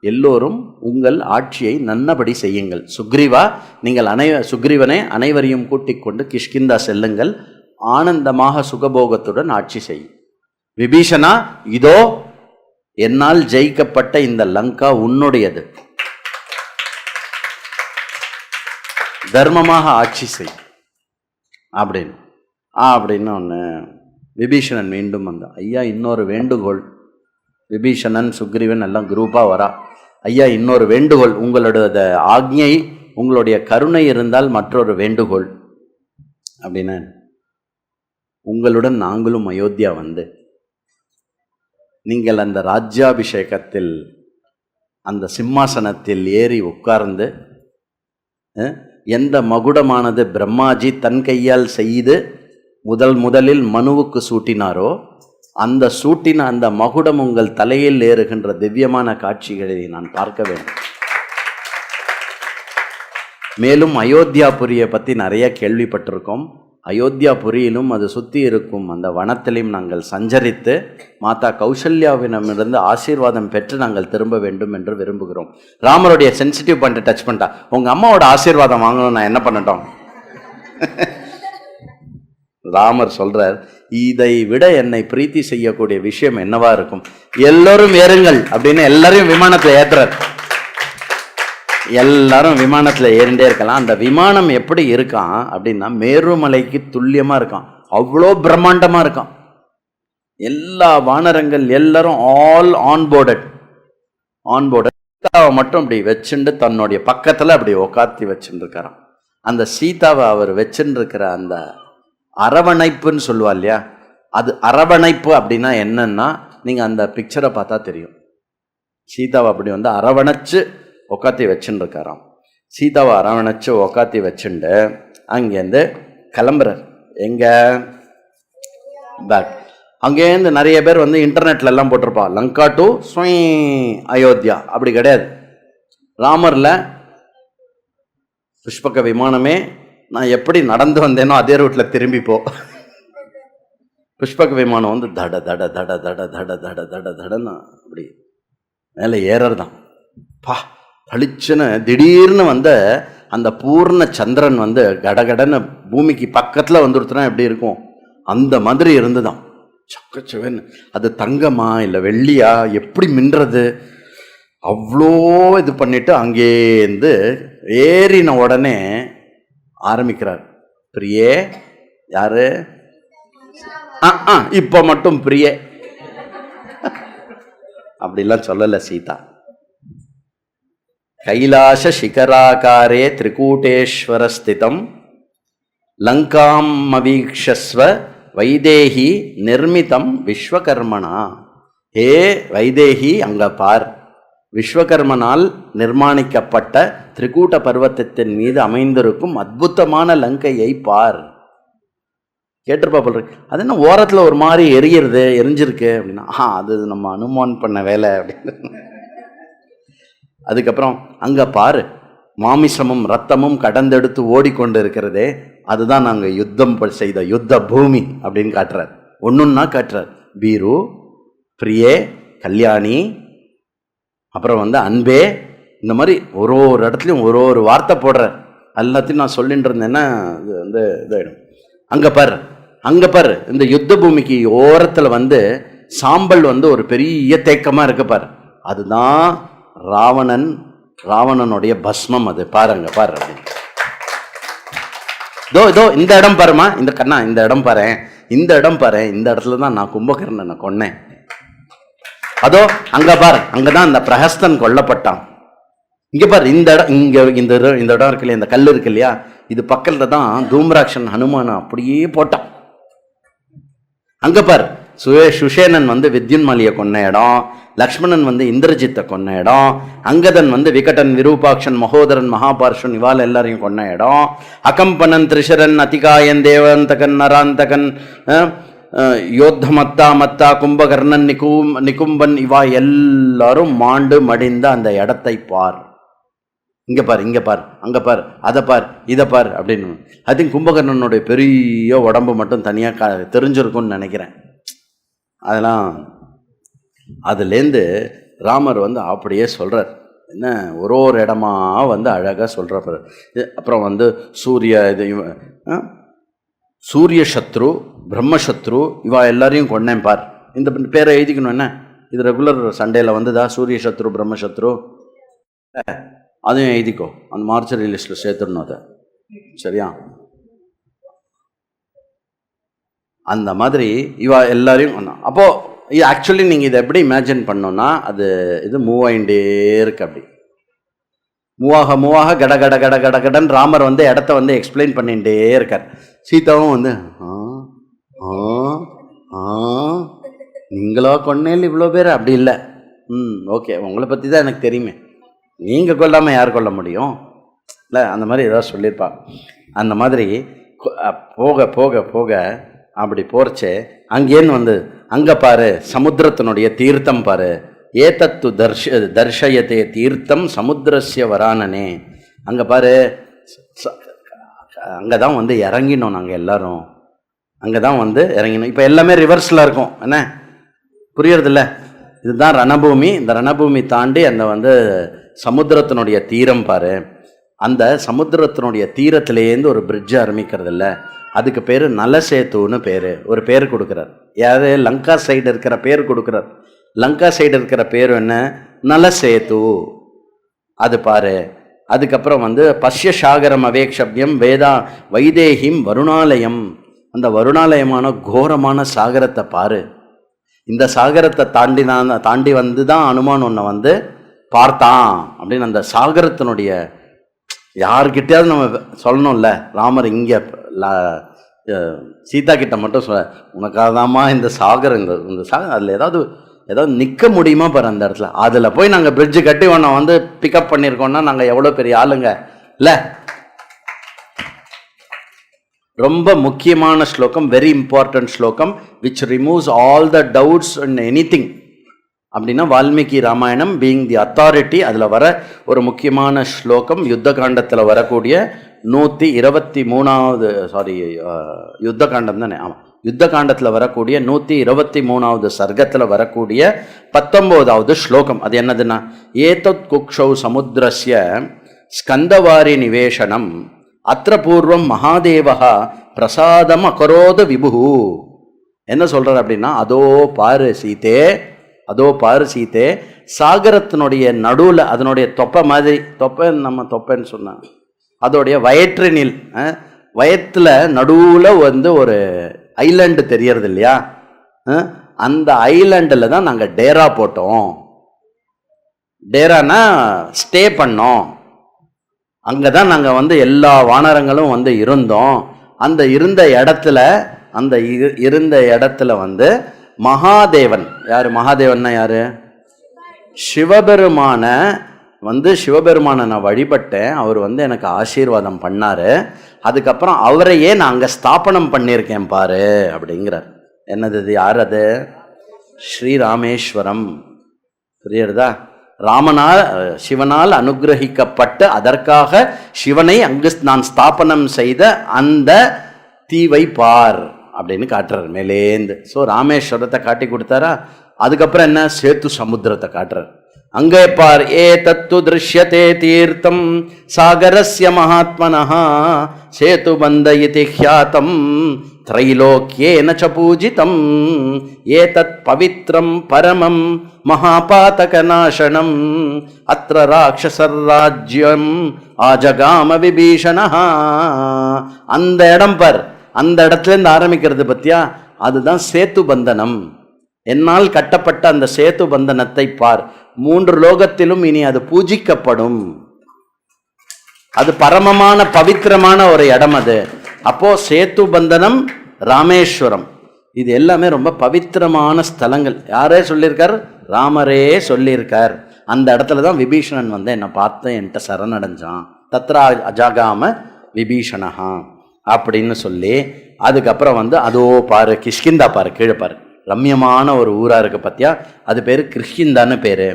Speaker 1: எல்லோரும் உங்கள் ஆட்சியை நன்னபடி செய்யுங்கள். சுக்ரீவா, நீங்கள் சுக்ரீவனை அனைவரையும் கூட்டிக் கொண்டு கிஷ்கிந்தா செல்லுங்கள், ஆனந்தமாக சுகபோகத்துடன் ஆட்சி செய்யும். விபீஷணா, இதோ என்னால் ஜெயிக்கப்பட்ட இந்த லங்கா உன்னுடையது, தர்மமாக ஆட்சி செய் அப்படின்னு ஒன்று. விபீஷணன் மீண்டும் வந்தான். ஐயா, இன்னொரு வேண்டுகோள் விபீஷணன் சுக்ரீவன் எல்லாம் குரூப்பாக வரா. ஐயா, இன்னொரு வேண்டுகோள், உங்களோட ஆக்ஞை, உங்களுடைய கருணை இருந்தால் மற்றொரு வேண்டுகோள் அப்படின்னு, உங்களுடன் நாங்களும் அயோத்தியா வந்து நீங்கள் அந்த ராஜ்யாபிஷேகத்தில் அந்த சிம்மாசனத்தில் ஏறி உட்கார்ந்து எந்த மகுடமானது பிரம்மாஜி தன் கையால் செய்து முதலில் மனுவுக்கு சூட்டினாரோ அந்த சூட்டின அந்த மகுடம் உங்கள் தலையில் ஏறுகின்ற திவ்யமான காட்சிகளை நான் பார்க்க வேண்டும். மேலும் அயோத்தியாபுரியை பற்றி நிறைய கேள்விப்பட்டிருக்கோம். அயோத்தியாபுரியிலும் அது சுற்றி இருக்கும் அந்த வனத்திலையும் நாங்கள் சஞ்சரித்து மாதா கௌசல்யாவிடமிருந்து ஆசீர்வாதம் பெற்று நாங்கள் திரும்ப வேண்டும் என்று விரும்புகிறோம். ராமருடைய சென்சிட்டிவ் பாயிண்ட் டச் பண்ணிட்டா, உங்கள் அம்மாவோட ஆசீர்வாதம் வாங்கணும், நான் என்ன பண்ணட்டும்? ராமர் சொல்றார், இதை விட என்னை பிரீத்தி செய்யக்கூடிய விஷயம் என்னவா இருக்கும்? எல்லோரும் ஏறுங்கள் அப்படின்னு எல்லாரையும் விமானத்தில் ஏற்றுறார். எல்லாரும் விமானத்தில் ஏறிண்டே இருக்கலாம். அந்த விமானம் எப்படி இருக்கான் அப்படின்னா மேருமலைக்கு துல்லியமா இருக்கான், அவ்வளோ பிரம்மாண்டமா இருக்கான். எல்லா வானரங்கள் எல்லாரும் ஆல் ஆன்போர்டட் சீதாவை மட்டும் அப்படி வச்சுட்டு தன்னுடைய பக்கத்துல அப்படி உக்காத்தி வச்சுட்டு இருக்காராம். அந்த சீதாவை அவர் வச்சுட்டு இருக்கிற அந்த அரவணைப்புன்னு சொல்லுவா இல்லையா, அது அரவணைப்பு அப்படின்னா என்னன்னா, நீங்க அந்த பிக்சரை பார்த்தா தெரியும். சீதாவை அப்படி வந்து அரவணைச்சு உக்காத்தி வச்சுட்டு இருக்காராம். சீதாவை அரவணைச்சு உக்காத்தி வச்சுண்டு அங்கேருந்து கிளம்புறார். எங்க பேக். அங்கேருந்து நிறைய பேர் வந்து இன்டர்நெட்ல எல்லாம் போட்டிருப்பா, லங்கா டு அயோத்தியா. அப்படி கிடையாது. ராமர்ல புஷ்பக விமானமே நான் எப்படி நடந்து வந்தேனோ அதே ரூட்ல திரும்பி போ. புஷ்பக விமானம் வந்து தட தட தட தட தட தட தட தடன்னு அப்படி மேலே ஏறதான். பா பளிச்சுன்னு திடீர்னு வந்த அந்த பூர்ண சந்திரன் வந்து கடகடன்னு பூமிக்கு பக்கத்தில் வந்துடுத்துனா எப்படி இருக்கும் அந்த மாதிரி இருந்துதான். சக்கச்சவன் அது தங்கமா இல்லை வெள்ளியா எப்படி மின்றது, அவ்வளோ இது பண்ணிட்டு அங்கேருந்து ஏறின உடனே ஆரம்பிக்கிறார். பிரியே யாரு? இப்ப மட்டும் பிரியே அப்படிலாம் சொல்லல சீதா. கைலாச சிகராகாரே திரிகூட்டேஸ்வர ஸ்திதம் லங்காம் அவீக்ஷஸ்வ வைதேகி நிர்மிதம் விஸ்வகர்மனா. ஹே வைதேகி, அங்க பார், விஸ்வகர்மனால் நிர்மாணிக்கப்பட்ட திரிகூட்ட பர்வத்தத்தின் மீது அமைந்திருக்கும் அற்புதமான லங்கையை பார். கேட்டிருப்பா போல் இருக்கு. அது என்ன ஓரத்தில் ஒரு மாதிரி எரிஞ்சிருக்கு அப்படின்னா, அது நம்ம அனுமான் பண்ண வேலை அப்படின்னு. அதுக்கப்புறம் அங்க பாரு, மாமிசமும் ரத்தமும் கடந்தெடுத்து ஓடிக்கொண்டு இருக்கிறதே, அதுதான் நாங்கள் யுத்தம் செய்த யுத்த பூமி அப்படின்னு காட்டுறார். ஒன்றுன்னா காட்டுறார். பீரு, பிரியே, கல்யாணி, அப்புறம் வந்து அன்பே, இந்த மாதிரி ஒரு ஒரு இடத்துலையும் ஒரு ஒரு வார்த்தை போடுறார். எல்லாத்தையும் நான் சொல்லிட்டு இருந்தேன்னா இது வந்து இதாயிடும். அங்கே பாரு இந்த யுத்த பூமிக்கு ஓரத்தில் வந்து சாம்பல் வந்து ஒரு பெரிய தேக்கமாக இருக்கு பாரு, அதுதான் ராவணனுடைய பஸ்மம். அது பாருங்க பாரு அப்படின்னு. இதோ இந்த இடம் பாருமா, இந்த கண்ணா இந்த இடம் பாரு, இந்த இடம் பாரு, இந்த இடத்துல தான் நான் கும்பகர்ணனை கொன்னேன். அதோ அங்க பாரு, அங்கதான் அந்த பிரஹஸ்தன் கொல்லப்பட்டான். இங்க பாரு இந்த இடம், இந்த இடம் இருக்கு இல்லையா, இந்த கல் இருக்கு இல்லையா, இது பக்கத்துல தான் தூம்ராட்சன் ஹனுமான் அப்படியே போட்டான். அங்க பாரு சுஷேனன் வந்து வித்யுன்மாலியை கொன்ன இடம், லக்ஷ்மணன் வந்து இந்திரஜித்தை கொன்ன இடம், அங்கதன் வந்து விகடன் விரூபாக்ஷன் மகோதரன் மகாபார்ஷன் இவால் எல்லாரையும் கொன்ன இடம், அகம்பனன் திரிஷரன் அதிகாயன் தேவந்தகன் நராந்தகன் யோத்தமத்தா கும்பகர்ணன் நிகும்பன் இவா எல்லாரும் மாண்டு மடிந்த அந்த இடத்தை பார். இங்க பார், இங்க பார், அங்க பார், அதை பார், இதை பார் அப்படின்னு. ஐ திங்க் கும்பகர்ணனுடைய பெரிய உடம்பு மட்டும் தனியா தெரிஞ்சிருக்கும்னு நினைக்கிறேன். அதெல்லாம் அதுலேருந்து ராமர் வந்து அப்படியே சொல்றார். என்ன ஒரு இடமா வந்து அழகா சொல்றாரு. அப்புறம் வந்து சூரிய சத்ரு, பிரம்மசத்ரு இவா எல்லாரையும் கொன்னேன் பார். இந்த பேரை எழுதிக்கணும். என்ன இது ரெகுலர் சண்டேல வந்துதா? சூரிய சத்ரு பிரம்மசத்ரு அதையும் எழுதிக்கோ, அந்த மார்ச்சரி லிஸ்ட்ல சேர்த்துடணும் அதை. சரியா? அந்த மாதிரி இவா எல்லாரையும். அப்போ இது ஆக்சுவலி நீங்கள் இதை எப்படி இமேஜின் பண்ணோன்னா, அது இது மூவ் ஆகிட்டே இருக்கு. அப்படி மூவாக கட கட கட கட கடன் ராமர் வந்து இடத்த வந்து எக்ஸ்பிளைன் பண்ணிகிட்டே இருக்கார். சீதாவும் வந்து நீங்களா கொன்னேல் இவ்வளோ பேர் அப்படி இல்லை. ஓகே, உங்களை பற்றி தான் எனக்கு தெரியுமே, நீங்கள் கொல்லாமல் யார் கொல்ல முடியும் இல்லை, அந்த மாதிரி ஏதாவது சொல்லியிருப்பா. அந்த மாதிரி போக போக போக அப்படி போகிறச்சே அங்கேன்னு வந்து அங்கே பாரு சமுத்திரத்தினுடைய தீர்த்தம் பாரு, ஏதத்து தர்ஷயத்தே தீர்த்தம் சமுத்திரஸ்ய வரானனே. அங்கே பாரு, அங்கே தான் வந்து இறங்கினோம் நாங்கள் எல்லாரும், அங்கே தான் வந்து இறங்கினோம். இப்போ எல்லாமே ரிவர்ஸில் இருக்கும், என்ன புரியறதில்ல? இதுதான் ரணபூமி. இந்த ரணபூமி தாண்டி அந்த வந்து சமுத்திரத்தினுடைய தீரம் பாரு. அந்த சமுத்திரத்தினுடைய தீரத்திலேருந்து ஒரு பிரிட்ஜ் ஆரம்பிக்கிறது இல்லை, அதுக்கு பேர் நலசேத்துன்னு பேர். ஒரு பேர் கொடுக்குறார். யார்? லங்கா சைடு இருக்கிற பேர் கொடுக்குறார். லங்கா சைடு இருக்கிற பேர் என்ன? நலசேத்து. அது பாரு. அதுக்கப்புறம் வந்து பஷ்ய சாகரம் அவேக்ஷப்யம் வேதா வைதேகிம் வருணாலயம். அந்த வருணாலயமான கோரமான சாகரத்தை பாரு. இந்த சாகரத்தை தாண்டி வந்து தான் அனுமான் ஒன்றை வந்து பார்த்தான் அப்படின்னு. அந்த சாகரத்தினுடைய யார்கிட்டையாவது நம்ம சொல்லணும்ல, ராமர் இங்கே சீதா கிட்ட மட்டும் சொல்ல, உனக்காக தாம்மா இந்த சாகரம், இந்த சாகரம் அதில் ஏதாவது நிற்க முடியுமா பாரு அந்த இடத்துல. அதில் போய் நாங்கள் பிரிட்ஜு கட்டி ஒன்றை வந்து பிக்கப் பண்ணியிருக்கோம்னா நாங்கள் எவ்வளோ பெரிய ஆளுங்க இல்லை. ரொம்ப முக்கியமான ஸ்லோகம், வெரி இம்பார்ட்டன்ட் ஸ்லோகம், which removes all the doubts in anything. அப்படின்னா Valmiki Ramayanam being the authority, அதில் வர ஒரு முக்கியமான ஸ்லோகம். யுத்த காண்டத்தில் வரக்கூடிய 123வது, சாரி யுத்த காண்டம் தானே, ஆமாம், யுத்த காண்டத்தில் வரக்கூடிய 123வது சர்க்கத்தில் வரக்கூடிய 19வது ஸ்லோகம். அது என்னதுன்னா, ஏதத் குக்ஷௌ சமுத்திரஸ்ய ஸ்கந்தவாரி நிவேசனம் அத்திர பூர்வம் மகாதேவா பிரசாதம் அகரோத விபு. என்ன சொல்கிறார் அப்படின்னா, அதோ பாரு சீதே, சாகரத்தினுடைய நடுவில் அதனுடைய தொப்பை மாதிரி, நம்ம தொப்பைன்னு சொன்னாங்க, அதோடைய வயிற்றினில் வயத்தில் நடுவில் வந்து ஒரு ஐலண்டு தெரியறது இல்லையா, அந்த ஐலண்டில் தான் நாங்கள் டேரா போட்டோம். டேரானா ஸ்டே பண்ணோம். அங்கே தான் நாங்கள் வந்து எல்லா வானரங்களும் வந்து இருந்தோம். அந்த இருந்த இடத்துல வந்து மகாதேவன், யார் மகாதேவன்னா யார்? சிவபெருமானை நான் வழிபட்டேன், அவர் வந்து எனக்கு ஆசீர்வாதம் பண்ணார். அதுக்கப்புறம் அவரையே நான் அங்கே ஸ்தாபனம் பண்ணியிருக்கேன் பாரு அப்படிங்கிறார். என்னது யார் அது? ஸ்ரீராமேஸ்வரம். புரியுறதா? சிவனால் அனுகிரகிக்கப்பட்டு அதற்காக சிவனை அங்கு நான் ஸ்தாபனம் செய்த அந்த தீவை பார் அப்படின்னு காட்டுறார் மேலேந்து. ஸோ ராமேஸ்வரத்தை காட்டி கொடுத்தாரா. அதுக்கப்புறம் என்ன? சேத்து சமுத்திரத்தை காட்டுறார். அங்கே பார், ஏ தத்து திருஷ்யதே தீர்த்தம் சாகரஸ்ய மகாத்மனஹ சேது பந்த இதி க்யாதம் த்ரைலோக்யேன ச பூஜிதம் ஏதத் பவித்ரம் பரமம் மகாபாதகநாசனம் அத்ர ராட்சசராஜ்யம் ஆஜகாம விபீஷணஹ. அந்த இடம் பார், அந்த இடத்துலேருந்து ஆரம்பிக்கிறது பத்தியா, அதுதான் சேத்து பந்தனம். என்னால் கட்டப்பட்ட அந்த சேத்து பந்தனத்தை பார். 3 லோகத்திலும் இனி அது பூஜிக்கப்படும். அது பரமமான பவித்திரமான ஒரு இடம் அது. அப்போ சேத்து பந்தனம், ராமேஸ்வரம், இது எல்லாமே ரொம்ப பவித்திரமான ஸ்தலங்கள். யாரே சொல்லியிருக்கார்? ராமரே சொல்லியிருக்கார். அந்த இடத்துல தான் விபீஷணன் வந்து என்னை பார்த்து என்கிட்ட சரணடைஞ்சான். தத்ரா அஜாகாம விபீஷணஹா அப்படின்னு சொல்லி, அதுக்கப்புறம் வந்து அதோ பாரு கிஷ்கிந்தா பாரு, கீழே பாரு, ரம்யமான ஒரு ஊராக இருக்குது பார்த்தியா, அது பேர் கிஷ்கிந்தான்னு பேர்.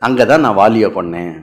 Speaker 1: அங்கே தான் நான் வாலியை கொன்னேன்.